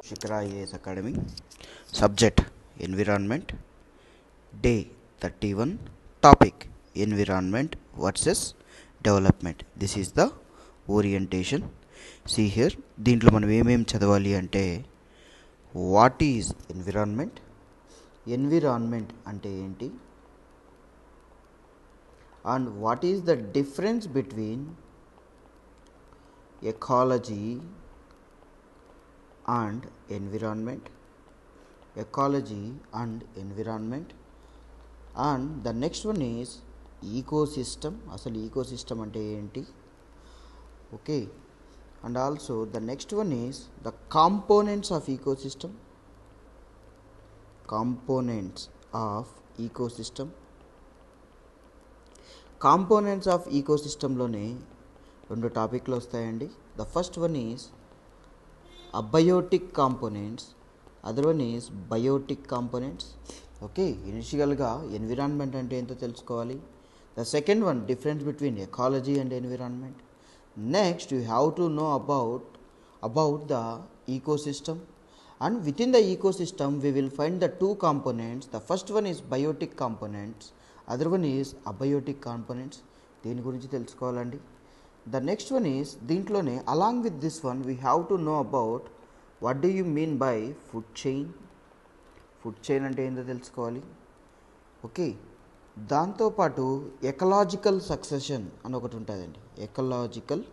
Shikara IAS Academy. Subject Environment. Day 31. Topic Environment versus Development. This is the orientation. See here, దీంట్లో మనం ఏమేం చదవాలి అంటే what is environment, environment అంటే ఏంటి, and what is the difference between ecology and environment, ecology and environment, and the next one is ecosystem. అసలు ecosystem అంటే ఏంటి, okay, and also the next one is the components of ecosystem, components of ecosystem. components of ecosystem లోనే రెండు టాపిక్లు వస్తాయండి. the first one is abiotic components, other one is biotic components. Okay, ఇనిషియల్గా environment అంటే ఏంటో తెలుసుకోవాలి. The second one difference between ecology and environment. Next you have to know about the ecosystem, and within the ecosystem we will find the two components. The first one is biotic components, other one is abiotic components. దీని గురించి తెలుసుకోవాలండి. The next one is దీంట్లోనే along with this one we have to know about what do you mean by food chain. Food chain అంటే ఏంటో తెలుసుకోవాలి. Okay, దాంతోపాటు ecological succession అని ఒకటి ఉంటుందండి. ఎకలాజికల్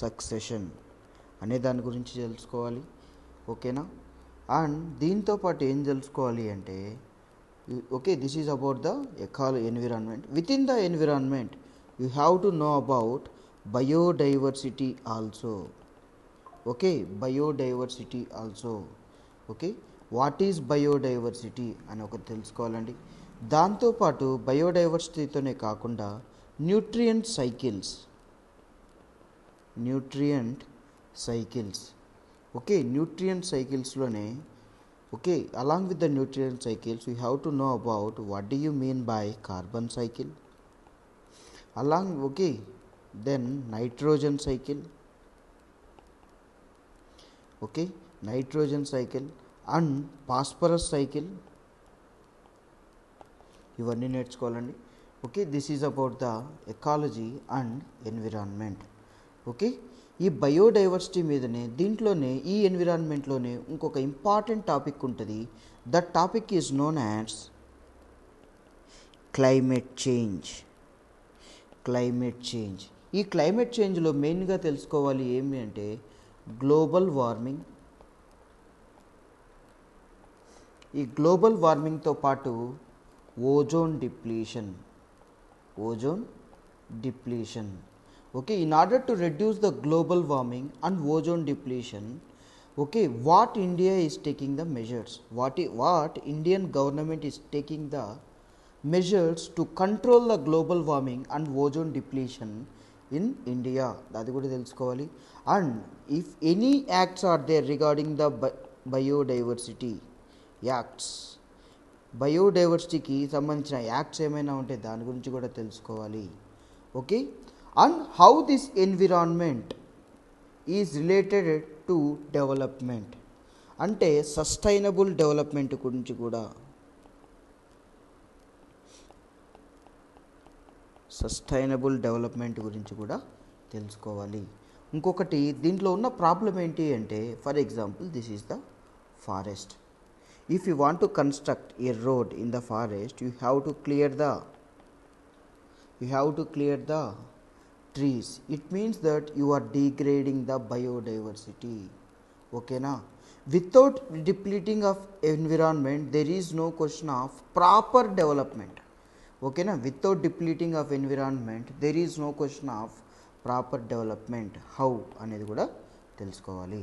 సక్సెషన్ అనే దాని గురించి తెలుసుకోవాలి. ఓకేనా, అండ్ దీంతోపాటు ఏం తెలుసుకోవాలి అంటే okay, this is about the environment. Within the environment you have to know about biodiversity also. Okay, biodiversity also. Okay, what is biodiversity అని ఒకటి తెలుసుకోవాలండి. దాంతోపాటు బయోడైవర్సిటీతోనే కాకుండా న్యూట్రియంట్ సైకిల్స్, ఓకే, న్యూట్రియంట్ సైకిల్స్లోనే okay, along with the nutrient cycles we have to know about what do you mean by carbon cycle, okay, then nitrogen cycle, okay, nitrogen cycle and phosphorus cycle. ఇవన్నీ నేర్చుకోవాలండి. Okay, this is about the ecology and environment. Okay, ఈ biodiversity మీదనే దీంట్లోనే ఈ ఎన్విరాన్మెంట్లోనే ఇంకొక important topic ఉంటుంది. That topic is known as climate change. ఈ క్లైమేట్ చేంజ్లో మెయిన్గా తెలుసుకోవాలి ఏమి అంటే గ్లోబల్ వార్మింగ్. ఈ గ్లోబల్ వార్మింగ్తో పాటు ozone depletion. Okay, in order to reduce the global warming and ozone depletion, okay, what India is taking the measures, what Indian government is taking the measures to control the global warming and ozone depletion in India, అది కూడా తెలుసుకోవాలి. And if any acts are there regarding the biodiversity acts, బయోడైవర్సిటీకి సంబంధించిన acts ఏమైనా ఉంటే దాని గురించి కూడా తెలుసుకోవాలి. Okay, and how this environment is related to development, అంటే సస్టైనబుల్ డెవలప్మెంట్ గురించి కూడా తెలుసుకోవాలి. ఇంకొకటి దీంట్లో ఉన్న ప్రాబ్లం ఏంటి అంటే for example this is the forest. If you want to construct a road in the forest you have to clear the trees. It means that you are degrading the biodiversity. Okay na, without depleting of environment there is no question of proper development. Okay na, without depleting of environment there is no question of proper development. How అనేది కూడా తెలుసుకోవాలి.